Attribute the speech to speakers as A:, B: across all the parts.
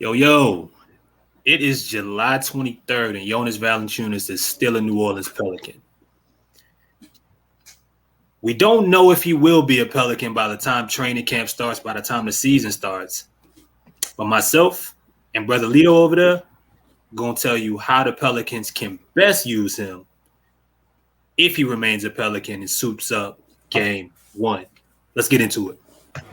A: Yo, it is July 23rd, and Jonas Valanciunas is still a New Orleans Pelican. We don't know if he will be a Pelican by the time training camp starts, by the time the season starts. But myself and brother Lito over there going to tell you how the Pelicans can best use him if he remains a Pelican and suits up game one. Let's get into it.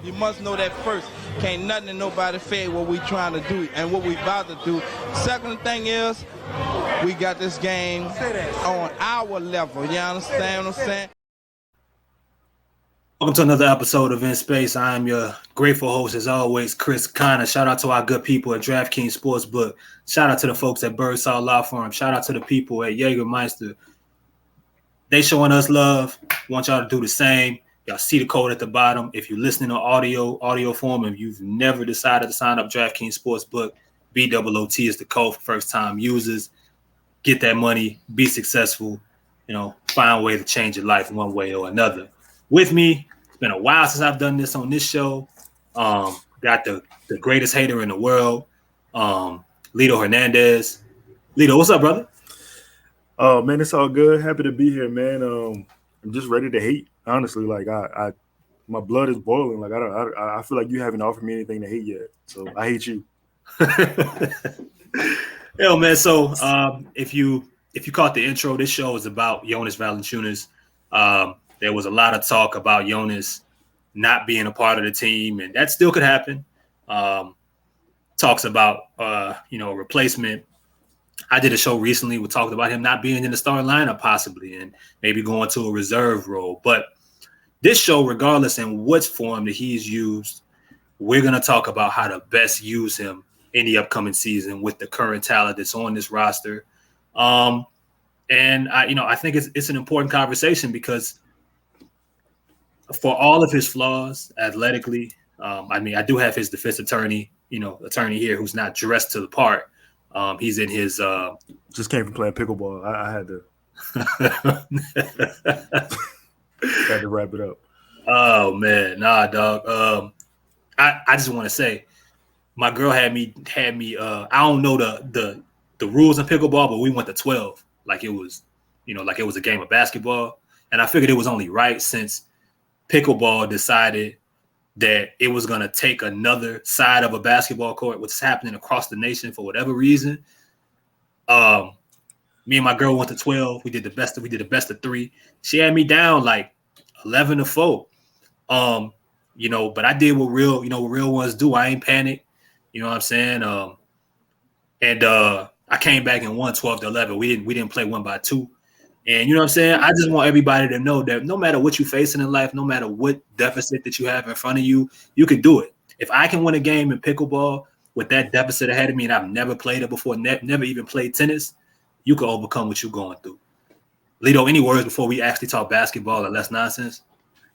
B: You must know that first. Can't nothing and nobody fade what we trying to do and what we about to do. Second thing is, we got this game on our level. You understand what I'm saying?
A: Welcome to another episode of In Space. I am your grateful host, as always, Chris Connor. Shout out to our good people at DraftKings Sportsbook. Shout out to the folks at Birdsall Law Firm. Shout out to the people at Jägermeister. They showing us love. Want y'all to do the same. Y'all see the code at the bottom. If you're listening on audio form, and you've never decided to sign up DraftKings Sportsbook, BOOT is the code for first-time users. Get that money. Be successful. Find a way to change your life one way or another. With me, it's been a while since I've done this on this show. Got the greatest hater in the world, Lito Hernandez. Lito, what's up, brother?
C: Oh man, it's all good. Happy to be here, man. I'm just ready to hate. Honestly, like I my blood is boiling. Like I feel like you haven't offered me anything to hate yet. So I hate you.
A: Yo, man. So if you caught the intro, this show is about Jonas Valanciunas. There was a lot of talk about Jonas not being a part of the team, and that still could happen. Talks about replacement. I did a show recently. We talked about him not being in the starting lineup possibly, and maybe going to a reserve role. But this show, regardless in what form that he's used, we're going to talk about how to best use him in the upcoming season with the current talent that's on this roster. And I think it's an important conversation because for all of his flaws athletically, I do have his defense attorney here who's not dressed to the part. He's in his
C: just came from playing pickleball. I had to had to wrap it up.
A: Oh man, nah, dog. I just want to say, my girl had me. I don't know the rules in pickleball, but we went to 12, like it was a game of basketball, and I figured it was only right since pickleball decided that it was going to take another side of a basketball court, which is happening across the nation for whatever reason. Me and my girl went to 12. We did the best of 3. She had me down like 11-4. But I did what real ones do. I ain't panicked. You know what I'm saying? I came back and won 12-11. We didn't play 1 by 2. And you know what I'm saying? I just want everybody to know that no matter what you're facing in life, no matter what deficit that you have in front of you, you can do it. If I can win a game in pickleball with that deficit ahead of me and I've never played it before, never even played tennis, you can overcome what you're going through. Lito, any words before we actually talk basketball or less nonsense?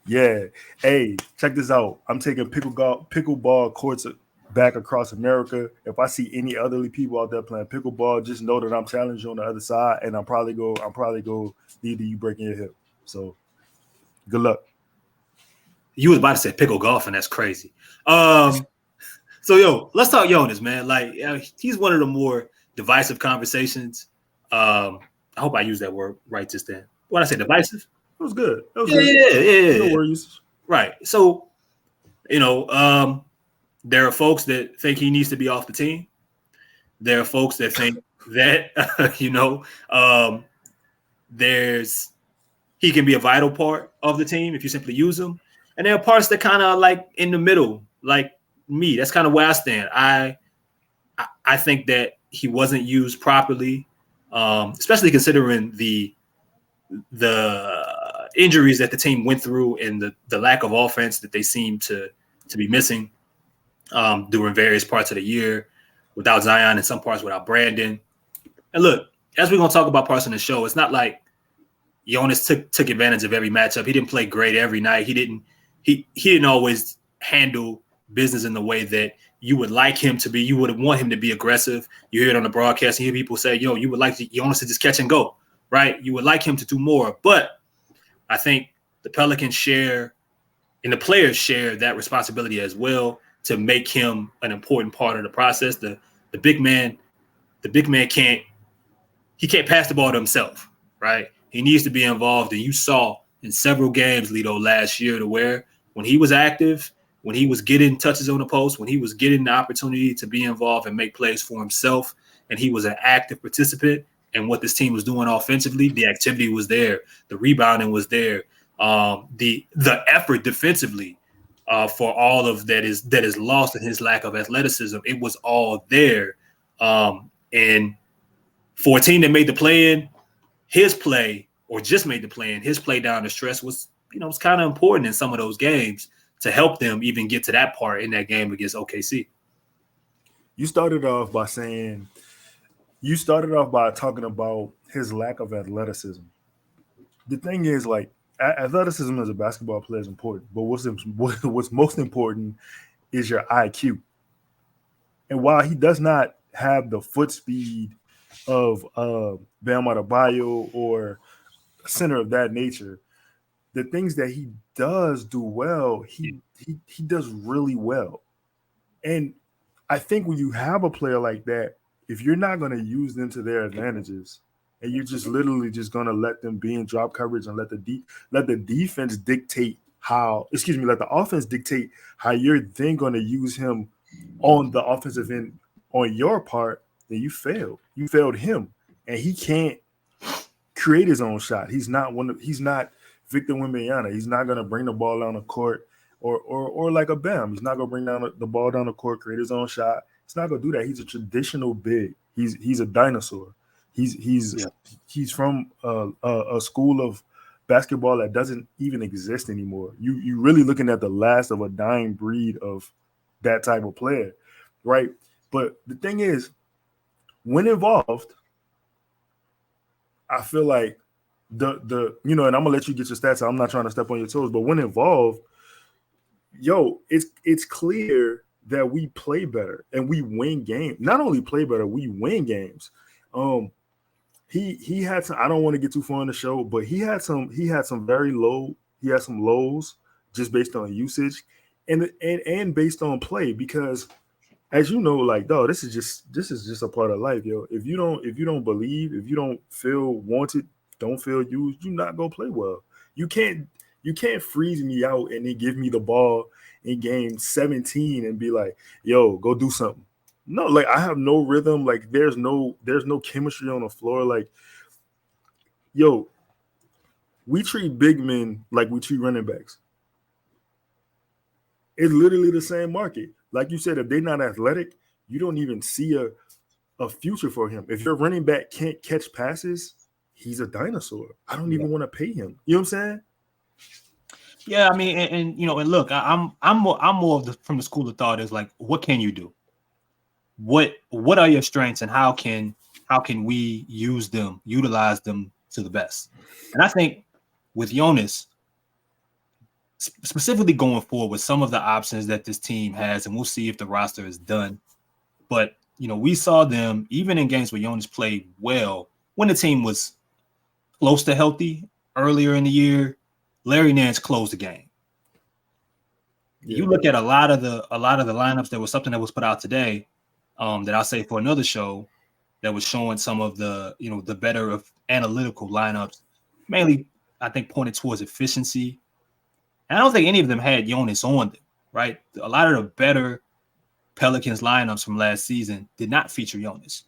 C: Yeah. Hey, check this out. I'm taking pickleball courts back across America. If I see any elderly people out there playing pickleball, just know that I'm challenging you on the other side, and I'm probably go lead to you breaking your hip. So good luck.
A: You was about to say pickle golf, and that's crazy. So let's talk Jonas, man. Like he's one of the more divisive conversations. I hope I used that word right just then. What did I say, divisive?
C: It was good. It was
A: good.
C: Yeah. No worries.
A: Right. So, there are folks that think he needs to be off the team. There are folks that think that, he can be a vital part of the team if you simply use him. And there are parts that kind of like in the middle, like me. That's kind of where I stand. I think that he wasn't used properly, especially considering the injuries that the team went through and the lack of offense that they seem to be missing during various parts of the year without Zion and some parts without Brandon. And look, as we're going to talk about parts on the show, it's not like Jonas took advantage of every matchup. He didn't play great every night. He didn't always handle business in the way that you would like him to be. You would want him to be aggressive. You hear it on the broadcast and you hear people say, you would like Jonas to just catch and go, right? You would like him to do more. But I think the Pelicans share and the players share that responsibility as well. to make him an important part of the process. The big man can't pass the ball to himself, right? He needs to be involved. And you saw in several games, Lito, last year, to where when he was active, when he was getting touches on the post, when he was getting the opportunity to be involved and make plays for himself, and he was an active participant in what this team was doing offensively, the activity was there, the rebounding was there, the effort defensively for all of that is lost in his lack of athleticism. It was all there, and for a team that made the play-in, his play or just made the play-in, his play down the stretch was kind of important in some of those games to help them even get to that part in that game against OKC.
C: You started off by talking about his lack of athleticism. The thing is, like, athleticism as a basketball player is important, but what's most important is your IQ. And while he does not have the foot speed of Bam Adebayo or a center of that nature, the things that he does do well, he does really well. And I think when you have a player like that, if you're not going to use them to their advantages, and you're just literally just going to let them be in drop coverage and let the defense dictate let the offense dictate how you're then going to use him on the offensive end on your part, then you failed. You failed him, and he can't create his own shot. He's not Victor Wembanyama. He's not going to bring the ball down the court or like a Bam. He's not going to bring down the ball down the court, create his own shot. He's not going to do that. He's a traditional big. He's a dinosaur. He's from a school of basketball that doesn't even exist anymore. You really looking at the last of a dying breed of that type of player, right? But the thing is, when involved, I feel like and I'm gonna let you get your stats out. I'm not trying to step on your toes, but when involved, it's clear that we play better and we win games. Not only play better, we win games. He had some, I don't want to get too far on the show, but he had some very low, he had some lows just based on usage and based on play, because as you know, like, dog, this is just a part of life, yo. If you don't believe, if you don't feel wanted, don't feel used, you're not gonna play well. You can't freeze me out and then give me the ball in game 17 and be like, yo, go do something. No, like, I have no rhythm. Like, there's no chemistry on the floor. Like, yo, we treat big men like we treat running backs. It's literally the same market. Like you said, if they're not athletic, you don't even see a future for him. If your running back can't catch passes, he's a dinosaur. I don't even want to pay him. You know what I'm saying?
A: Yeah, I mean, and look, I'm more from the school of thought is like, what can you do? What are your strengths, and how can we utilize them to the best? And I think with Jonas, specifically going forward with some of the options that this team has, and we'll see if the roster is done. But we saw them even in games where Jonas played well when the team was close to healthy earlier in the year. Larry Nance closed the game. Yeah. You look at a lot of the lineups. There was something that was put out today that I'll say for another show that was showing some of the the better of analytical lineups, mainly I think pointed towards efficiency. And I don't think any of them had Jonas on them, right? A lot of the better Pelicans lineups from last season did not feature Jonas.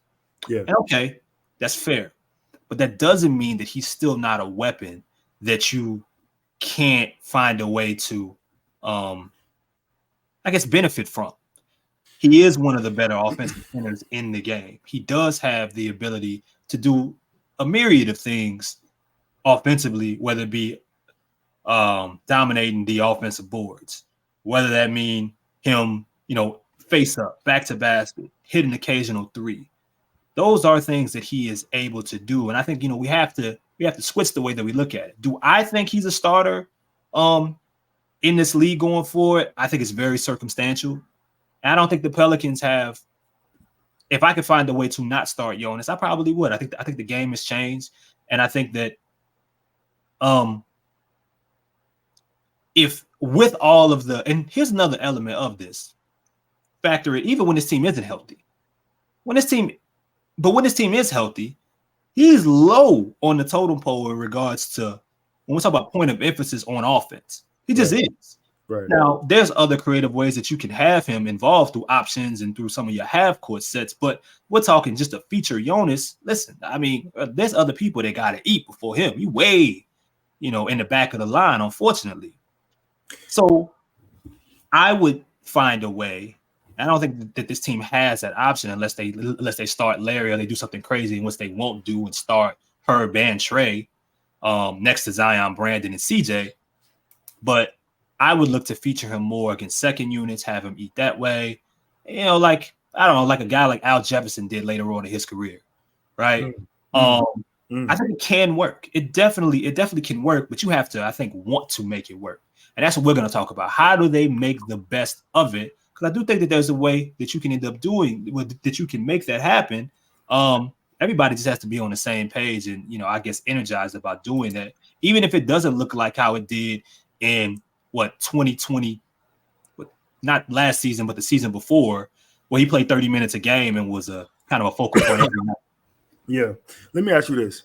C: Yeah.
A: And okay, that's fair. But that doesn't mean that he's still not a weapon that you can't find a way to, benefit from. He is one of the better offensive centers in the game. He does have the ability to do a myriad of things offensively, whether it be dominating the offensive boards, whether that mean him, face up, back to basket, hit an occasional three. Those are things that he is able to do. And I think, we have to switch the way that we look at it. Do I think he's a starter in this league going forward? I think it's very circumstantial. And I don't think the Pelicans have, if I could find a way to not start Jonas, I probably would. I think the game has changed. And I think that if with all of and here's another element of this, factor it even when this team isn't healthy. When this team is healthy, he's low on the totem pole in regards to when we talk about point of emphasis on offense. He just is.
C: Right.
A: Now, there's other creative ways that you can have him involved through options and through some of your half-court sets, but we're talking just to feature Jonas. Listen, I mean, there's other people that got to eat before him. He way, in the back of the line, unfortunately. So I would find a way. I don't think that this team has that option unless they start Larry or they do something crazy, which they won't do, and start Herb and Trey next to Zion, Brandon, and CJ. But I would look to feature him more against second units, have him eat that way. Like a guy like Al Jefferson did later on in his career, right? I think it can work. It definitely can work, but you have to, I think, want to make it work. And that's what we're going to talk about. How do they make the best of it? Because I do think that there's a way that you can end up doing, that you can make that happen. Everybody just has to be on the same page and, I guess, energized about doing that, even if it doesn't look like how it did in 2020, not last season, but the season before, where he played 30 minutes a game and was a kind of a focal point every night.
C: Yeah. Let me ask you this.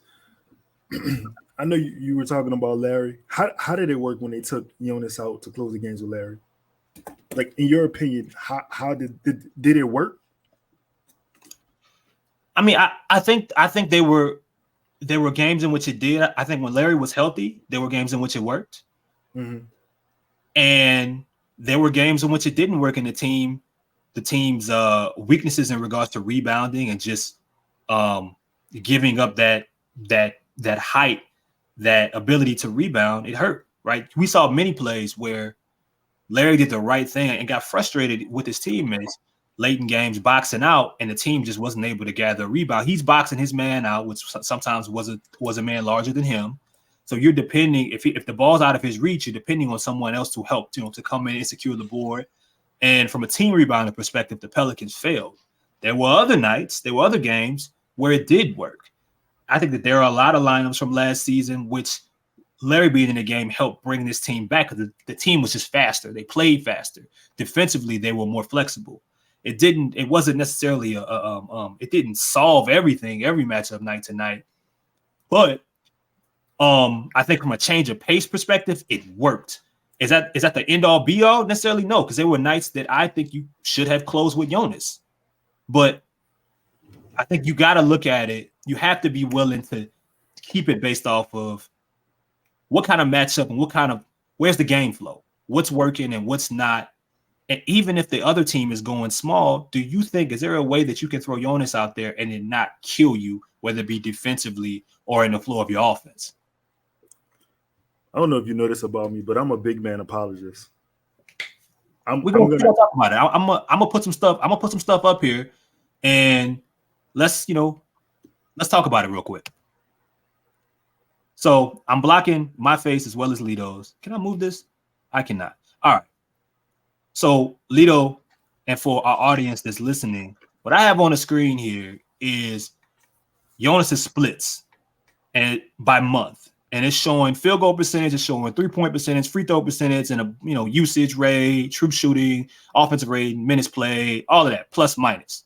C: I know you were talking about Larry. How did it work when they took Jonas out to close the games with Larry? Like, in your opinion, how did it work?
A: I mean, I think there were games in which it did. I think when Larry was healthy, there were games in which it worked.
C: Mm-hmm.
A: And there were games in which it didn't work, and the team's weaknesses in regards to rebounding and just giving up that height, that ability to rebound, it hurt, right? We saw many plays where Larry did the right thing and got frustrated with his teammates late in games, boxing out, and the team just wasn't able to gather a rebound. He's boxing his man out, which sometimes was a man larger than him. So you're depending, if the ball's out of his reach, you're depending on someone else to help, to come in and secure the board. And from a team rebounding perspective, the Pelicans failed. There were other nights, there were other games where it did work. I think that there are a lot of lineups from last season, which Larry being in the game helped bring this team back, because the team was just faster. They played faster. Defensively, they were more flexible. It wasn't necessarily it didn't solve everything, every matchup night to night. But I think from a change of pace perspective, it worked. Is that the end all be all? Necessarily no, because there were nights that I think you should have closed with Jonas. But I think you got to look at it. You have to be willing to keep it based off of what kind of matchup and where's the game flow, what's working and what's not. And even if the other team is going small, is there a way that you can throw Jonas out there and it not kill you, whether it be defensively or in the flow of your offense?
C: I don't know if you know this about me, but I'm a big man apologist.
A: We're gonna talk about it. I'm gonna put some stuff. I'm gonna put some stuff up here, and let's talk about it real quick. So I'm blocking my face as well as Lito's. Can I move this? I cannot. All right. So Lito, and for our audience that's listening, what I have on the screen here is Jonas's splits and by month. And it's showing field goal percentage, it's showing 3-point percentage, free throw percentage, and usage rate, true shooting, offensive rate, minutes played, all of that, plus minus.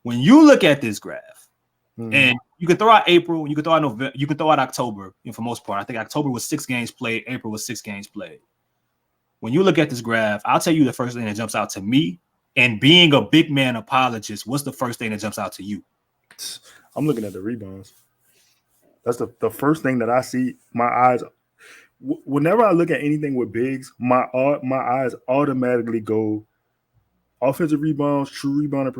A: When you look at this graph, and you can throw out April, you can throw out November, you can throw out October, for most part. I think October was 6 games played, April was 6 games played. When you look at this graph, I'll tell you the first thing that jumps out to me, and being a big man apologist, what's the first thing that jumps out to you?
C: I'm looking at the rebounds. That's the first thing that I see. My eyes, whenever I look at anything with bigs, my eyes automatically go offensive rebounds, true rebounding,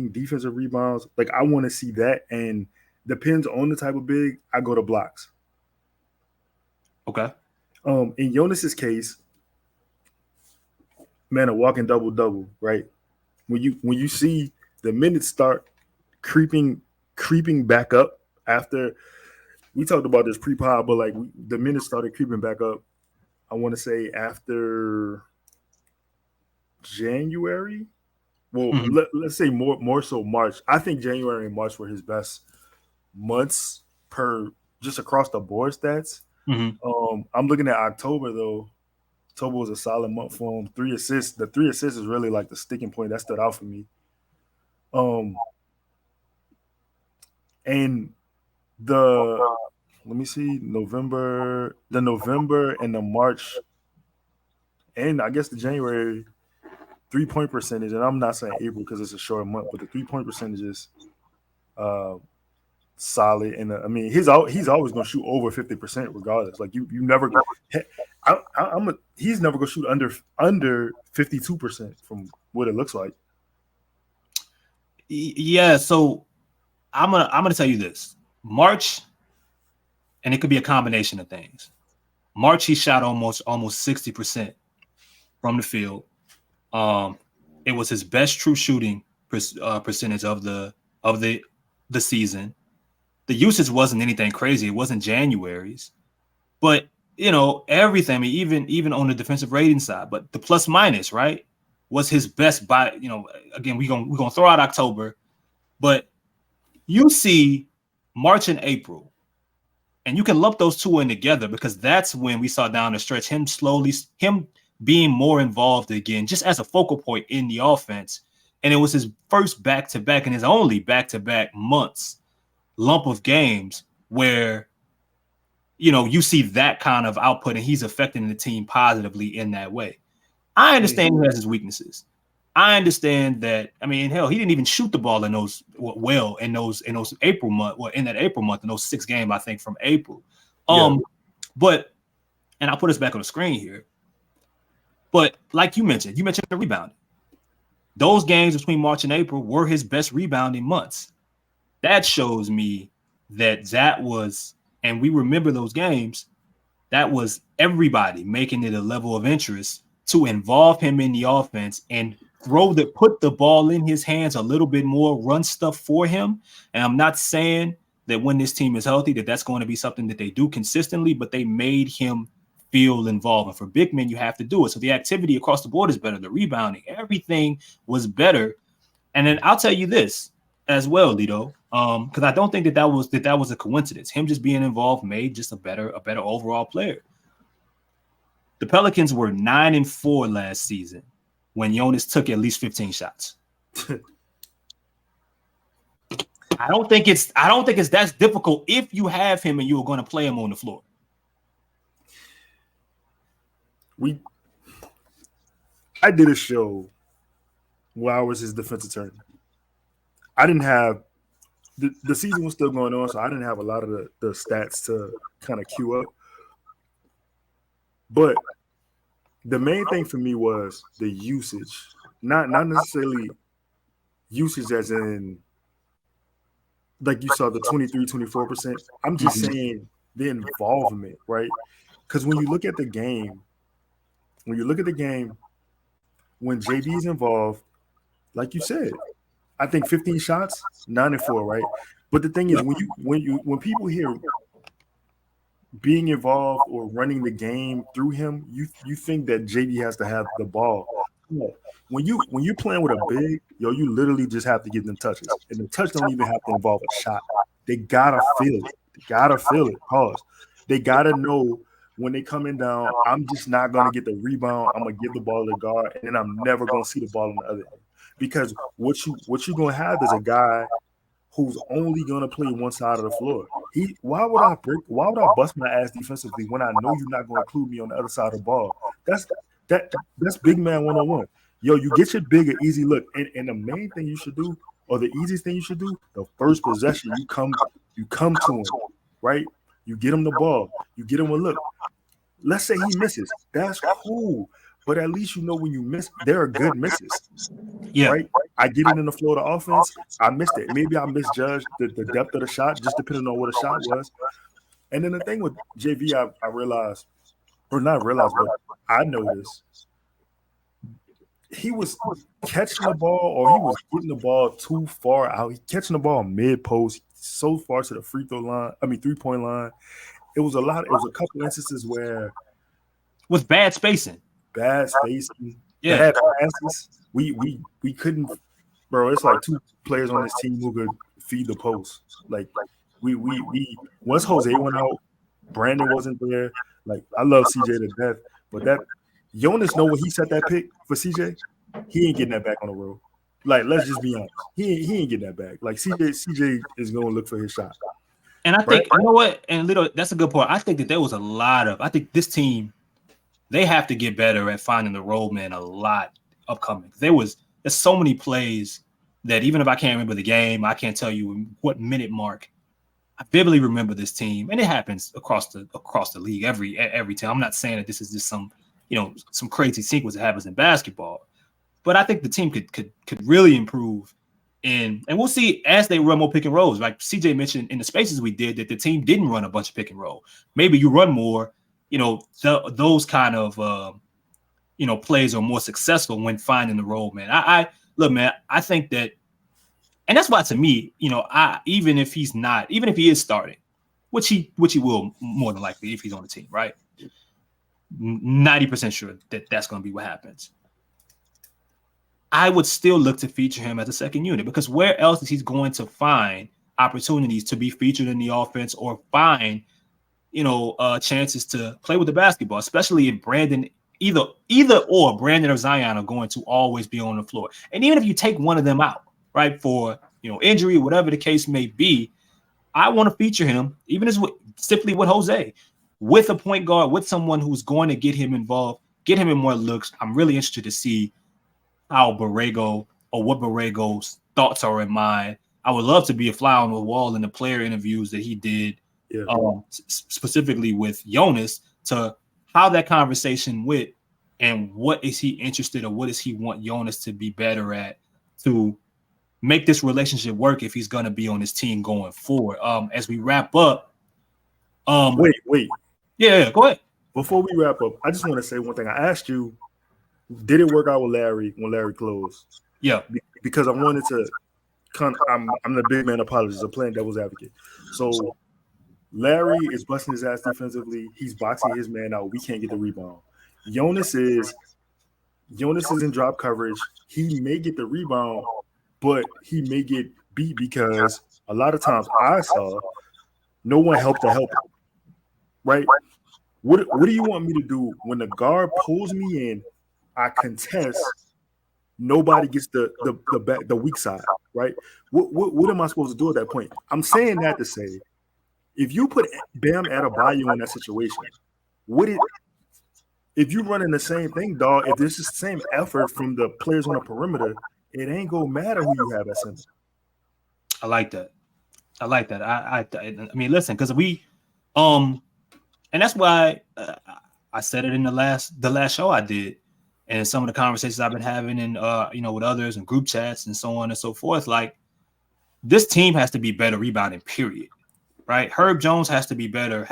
C: defensive rebounds. Like, I want to see that, and depends on the type of big, I go to blocks.
A: Okay.
C: In Jonas's case, man, a walking double-double, right? When you see the minutes start creeping back up after we talked about this pre-pod, but like the minutes started creeping back up. I want to say after January. Well, let's say more so March. I think January and March were his best months per just across the board stats. I'm looking at October though. October was a solid month for him. 3 assists. The 3 assists is really like the sticking point that stood out for me. And let me see, November and the March, and I guess the January 3-point percentage. And I'm not saying April because it's a short month, but the 3-point percentage is solid. And I mean, he's always going to shoot over 50% regardless. Like you never. He's never going to shoot under 52% from what it looks like.
A: Yeah, so I'm gonna tell you this. March, and it could be a combination of things. March, he shot almost 60% from the field. It was his best true shooting percentage of the season. The usage wasn't anything crazy. It wasn't January's, but everything. I mean, even on the defensive rating side, but the plus minus, right, was his best by. Again, we're gonna throw out October, but you see March and April, and you can lump those two in together because that's when we saw down the stretch him being more involved again, just as a focal point in the offense. And it was his first back-to-back and his only back-to-back months lump of games where, you see that kind of output and he's affecting the team positively in that way. I understand he has his weaknesses. I understand that. I mean, hell, he didn't even shoot the ball in those April month. Well, in that April month, in those 6 games, I think from April. But, and I'll put us back on the screen here. But like you mentioned the rebounding. Those games between March and April were his best rebounding months. That shows me that was, and we remember those games, that was everybody making it a level of interest to involve him in the offense and put the ball in his hands a little bit more, run stuff for him. And I'm not saying that when this team is healthy, that's going to be something that they do consistently, but they made him feel involved. And for big men, you have to do it. So the activity across the board is better. The rebounding, everything was better. And then I'll tell you this as well, Lito, because I don't think that was a coincidence. Him just being involved made just a better overall player. The Pelicans were 9-4 last season when Jonas took at least 15 shots. I don't think it's that difficult if you have him and you're going to play him on the floor.
C: I did a show where I was his defense attorney. I didn't have the season was still going on, so I didn't have a lot of the stats to kind of queue up. But the main thing for me was the usage, not necessarily usage as in like you saw the 23-24%. I'm just saying the involvement, right? Because when you look at the game, when JV is involved, like you said, I think 15 shots, 9-4, right? But the thing is, when people hear being involved or running the game through him, you think that JV has to have the ball. When you're playing with a big, you literally just have to give them touches, and the touch don't even have to involve a shot. They gotta feel it. Pause. They gotta know when they coming down. I'm just not gonna get the rebound. I'm gonna give the ball to the guard, and then I'm never gonna see the ball on the other end. Because what you gonna have is a guy who's only gonna play one side of the floor. Why would I bust my ass defensively when I know you're not gonna include me on the other side of the ball? That's big man 101. You get your big and easy look. And the main thing you should do, or the easiest thing you should do, the first possession, you come to him, right? You get him the ball, you get him a look. Let's say he misses. That's cool. But at least when you miss, there are good misses.
A: Yeah.
C: Right? I get it in the flow of the offense. I missed it. Maybe I misjudged the depth of the shot, just depending on what a shot was. And then the thing with JV, I realized, or not realized, but I noticed he was catching the ball, or he was getting the ball too far out. He catching the ball mid-post, so far to the 3-point line. It was a couple instances where
A: with bad spacing.
C: Bad passes. We couldn't, bro. It's like 2 players on this team who could feed the post. Like we once Jose went out, Brandon wasn't there. Like I love CJ to death, but Jonas know when he set that pick for CJ, he ain't getting that back on the road. Like, let's just be honest. He ain't getting that back. Like, CJ is going to look for his shot.
A: And I think, you know what? And Lito, that's a good point. I think that there was a lot of, I think this team, they have to get better at finding the road man a lot upcoming. There's so many plays that even if I can't remember the game, I can't tell you what minute mark. I vividly remember this team, and it happens across the league every time. I'm not saying that this is just some crazy sequence that happens in basketball, but I think the team could really improve. And we'll see as they run more pick and rolls. Like CJ mentioned in the spaces we did, that the team didn't run a bunch of pick and roll. Maybe you run more, those kind of plays are more successful when finding the role, man. I look, man, I think that, and that's why to me, even if he is starting, which he will more than likely if he's on the team, right? 90% sure that that's going to be what happens. I would still look to feature him as a second unit, because where else is he going to find opportunities to be featured in the offense or find, chances to play with the basketball, especially if Brandon, either or Brandon or Zion are going to always be on the floor. And even if you take one of them out, right, for, injury, whatever the case may be, I want to feature him, even as simply with Jose, with a point guard, with someone who's going to get him involved, get him in more looks. I'm really interested to see how Borrego, or what Borrego's thoughts are in mind. I would love to be a fly on the wall in the player interviews that he did, specifically with Jonas, to how that conversation went and what is he interested or what does he want Jonas to be better at to make this relationship work if he's going to be on his team going forward. As we wrap up.
C: Wait.
A: Yeah, go ahead.
C: Before we wrap up, I just want to say one thing. I asked you, did it work out with Larry when Larry closed?
A: Yeah.
C: Because I wanted to I'm the big man apologist. I'm playing devil's advocate. So Larry is busting his ass defensively. He's boxing his man out. We can't get the rebound. Jonas is in drop coverage. He may get the rebound, but he may get beat because a lot of times I saw no one helped to help him. Right? What do you want me to do when the guard pulls me in? I contest. Nobody gets the weak side, right? What am I supposed to do at that point? I'm saying that to say, if you put Bam Adebayo in that situation, if you running the same thing, dog, if there's the same effort from the players on the perimeter, it ain't gonna matter who you have at center.
A: I like that. I mean, listen, because we, and that's why I said it in the last show I did. And some of the conversations I've been having in, with others and group chats and so on and so forth, like this team has to be better rebounding, period. Right? Herb Jones has to be better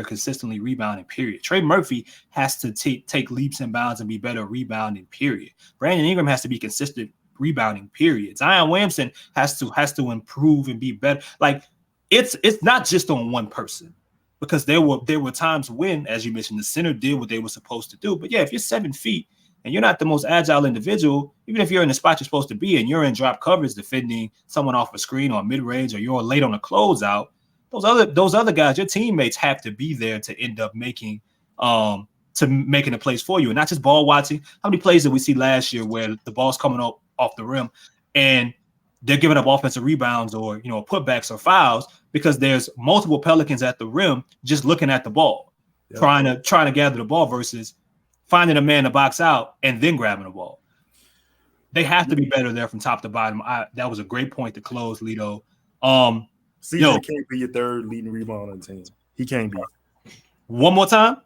A: consistently rebounding, period. Trey Murphy has to take leaps and bounds and be better rebounding, period. Brandon Ingram has to be consistent rebounding, period. Zion Williamson has to improve and be better. Like it's not just on one person, because there were times when, as you mentioned, the center did what they were supposed to do. But yeah, if you're 7 feet and you're not the most agile individual, even if you're in the spot you're supposed to be and you're in drop coverage defending someone off a screen or mid-range, or you're late on a closeout, those other guys, your teammates, have to be there to end up making a place for you, and not just ball watching. How many plays did we see last year where the ball's coming up off the rim and they're giving up offensive rebounds or putbacks or fouls because there's multiple Pelicans at the rim just looking at the ball, trying to gather the ball versus finding a man to box out and then grabbing the ball. They have to be better there from top to bottom. That was a great point to close, Lito.
C: CJ can't be your third leading rebound on the team. He can't be.
A: One more time.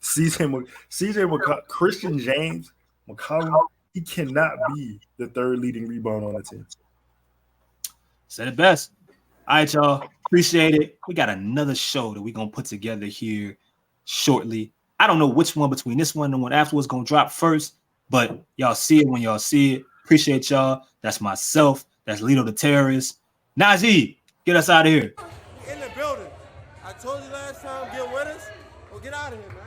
C: CJ McCollum, Christian James McCollum, he cannot be the third leading rebound on the team.
A: Said it best. All right, y'all. Appreciate it. We got another show that we're going to put together here shortly. I don't know which one between this one and the one afterwards going to drop first, but y'all see it when y'all see it. Appreciate y'all. That's myself. That's Lito the Terrorist. Najee, get us out of here.
D: In the building. I told you last time, get with us or get out of here, man.